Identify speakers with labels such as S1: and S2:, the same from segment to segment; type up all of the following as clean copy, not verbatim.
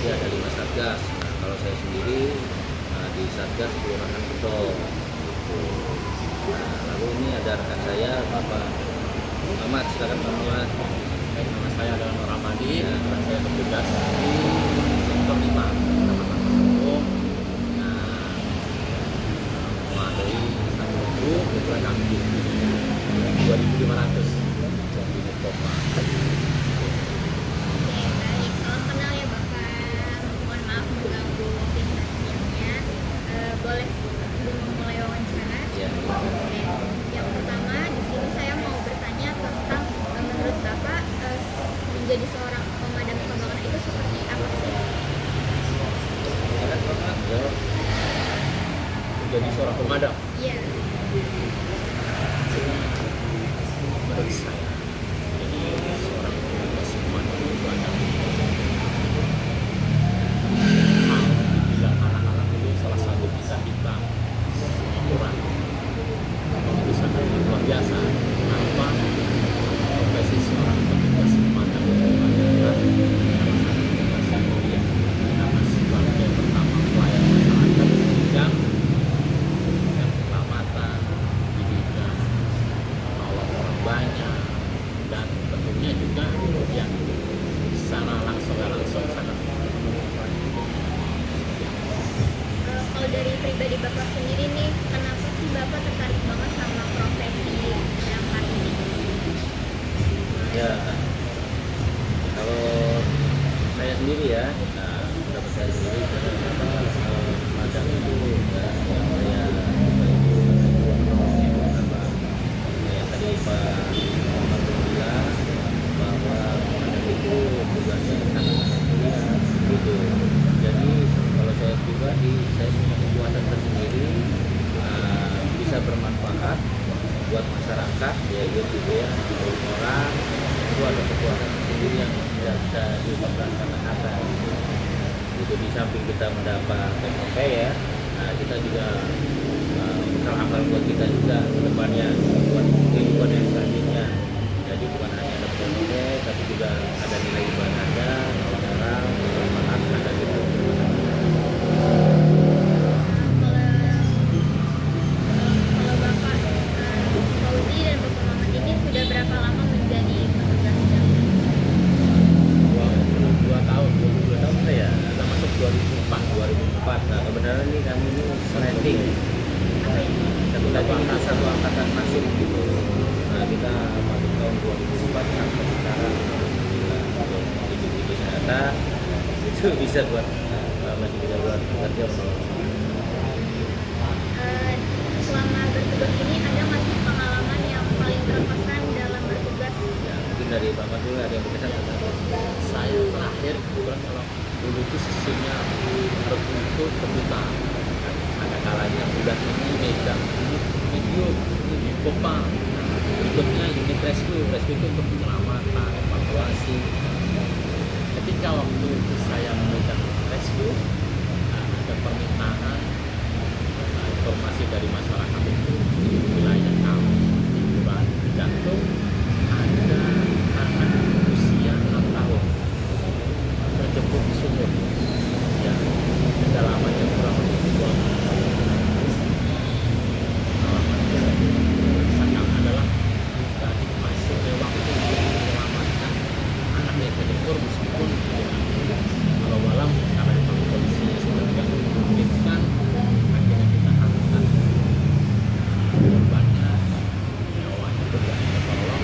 S1: ya ada 5 satgas. Nah, kalau saya sendiri di Satgas Kelurahan Beto. Gitu. Nah, lalu ini ada rekan saya Bapak Muhammad, silakan Pak Muhammad.
S2: Baik, nama saya adalah Nur Ramadi dan saya bertugas di sektor 5 Kecamatan Pasanggung. Nah, memadai satu grup kebetulan kami 2.500 dari Koma.
S3: Baik, salam kenal ya Bapak. Mohon maaf mengganggu aktivitasnya. Boleh memulai wawancara?
S1: Ya.
S3: Oke. Yang pertama di sini saya mau bertanya tentang menurut Bapak menjadi seorang pemadam kebakaran itu seperti apa sih?
S1: Silakan Pak Muhammad. Jawab.
S2: Menjadi seorang pemadam,
S3: Iya.
S2: menurut saya jadi seorang petugas pemadam itu ada hal dibilang anak-anak itu salah satu bisa kita aturan itu sangat luar biasa. Kenapa profesi seorang petugas pemadam itu adalah salah satu tugas yang mulia karena sebagai pertama pelayan masyarakat di bidang keselamatan, di bidang menolong orang banyak, dan tentunya juga yang secara langsung dan langsung sangat
S3: Kalau dari pribadi Bapak sendiri nih, kenapa sih Bapak tertarik banget sama profesi damkar ini?
S1: Ya, kalau saya sendiri ya, pendapat saya sendiri pemadam itu ya, yang saya yang tadi Pak Muhammad bilang bahwa pemadam itu tugasnya sangat mulia gitu. Jadi kalau saya pribadi, saya punya kepuasan tersendiri, bisa bermanfaat buat masyarakat ya gitu ya, orang itu ada kepuasan sendiri yang tidak bisa diungkapkan kata-kata gitu. Di samping kita mendapat PKP ya, nah kita juga bekal amal buat kita juga ke depannya buat kehidupan yang selanjutnya. Jadi bukan hanya ada PKP tapi juga ada nilai ibadahnya, nolong orang, bermanfaat ada gitu.
S3: Kalau Bapak Fauzi dan Bapak Muhammad ini sudah berapa lama menjadi petugas damkar?
S2: 22 tahun.
S1: 22 tahun saya, kita masuk 2004. Nah kebenaran ini kami ini sliding,
S3: Apa ini?
S1: satu angkatan masuk gitu. Nah kita masuk tahun 2004 sampai sekarang hidup di kesehatan itu bisa buat masih bisa buat kerja.
S3: Selama bertugas ini ada nggak sih pengalaman yang paling berkesan dalam bertugas?
S1: Ya, mungkin dari Bapak dulu ada yang berkesan tentang
S2: Saya terakhir kebetulan kalau dulu itu sistemnya tertutup terbuka. Ada kalanya bulan ini megang video di Kopang. Berikutnya unit rescue itu untuk penyelamatan, evakuasi. Ketika waktu itu saya memegang rescue, ada permintaan informasi dari masyarakat itu di wilayah kami di Kelurahan Jantung ada anak usia 6 tahun terjebak di sumur yang kedalamannya kurang lebih 2 meter. Pengalamannya rasakan adalah tadi masuknya waktu untuk menyelamatkan anak yang terjebak meskipun kalau walau karena memang kondisinya sudah tidak memungkinkan, akhirnya kita angkat korbannya, nyawanya berani tertolong.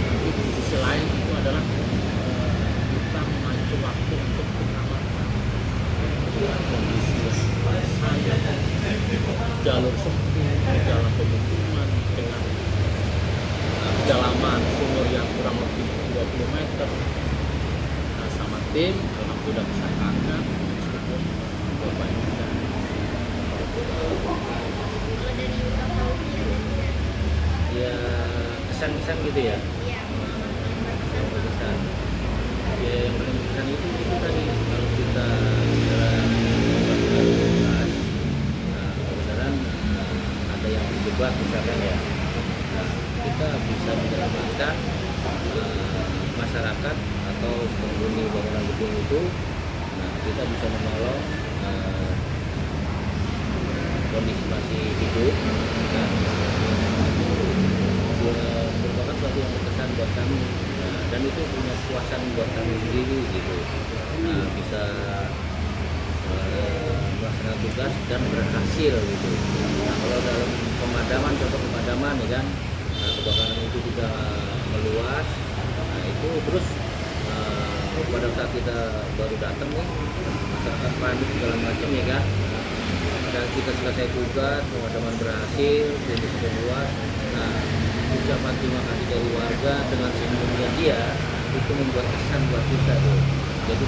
S2: Tapi di sisi lain itu adalah kita memacu waktu untuk penyelamatan dengan kondisi saya jalur sempit, jalan pemukiman dengan kedalaman sumur yang kurang lebih 20 meter. Nah, sama tim alhamdulillah bisa angkat meskipun korbannya tidak.
S3: Kalau dari Bapak Fauzi ada nggak?
S1: ya kesan-kesan gitu ya.
S3: Iya, pengalaman paling berkesan.
S1: Berkesan. Ya yang paling berkesan itu tadi kalau kita dalam tugas, kebenaran ada yang terjebak misalkan ya, nah, kita bisa menyelamatkan masyarakat atau penghuni bangunan gedung itu Nah, kita bisa menolong kondisi masih hidup, dan itu merupakan suatu yang berkesan buat kami. Nah, dan itu punya kepuasan buat kami sendiri gitu. Nah, bisa melaksanakan tugas dan berhasil gitu. Nah, kalau dalam pemadaman, contoh pemadaman ya kan, nah, kebakaran itu juga meluas. Nah, itu terus pada saat kita baru datang nih, masyarakat panik segala macam ya kan. Dan kita selesai tugas, pemadaman berhasil, jadi sudah luas. Nah, ucapan terima kasih dari warga dengan senyumnya dia itu membuat kesan buat kita tuh. Jadi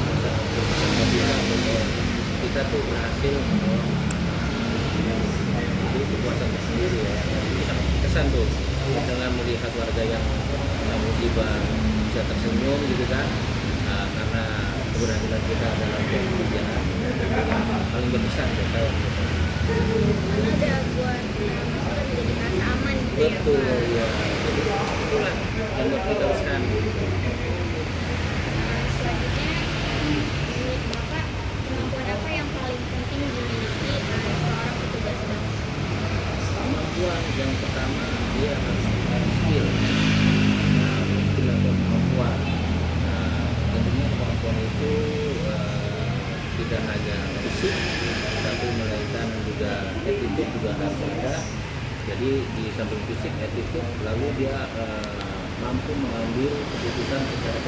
S1: kita tuh berhasil, itu kepuasan tersendiri ya. Jadi sangat kesan tuh dengan melihat warga yang musibah bisa tersenyum gitu kan. Nah, karena keberhasilan kita dalam pekerjaan paling berkesan buat saya.
S3: Karena ada buat masyarakat menjadi merasa aman gitu ya
S1: Betul
S3: Pak.
S1: ya. Jadi itulah yang buat kita kesan gitu.
S3: Selanjutnya, menurut Bapak, kemampuan apa yang paling penting dimiliki seorang petugas damkar?
S1: Kemampuan yang pertama dia harus punya skill. Nah, skill atau kemampuan. Nah, tentunya kemampuan itu tidak hanya fisik, tapi melainkan juga attitude juga harus ada. Jadi di samping fisik, attitude, lalu dia mampu mengambil keputusan secara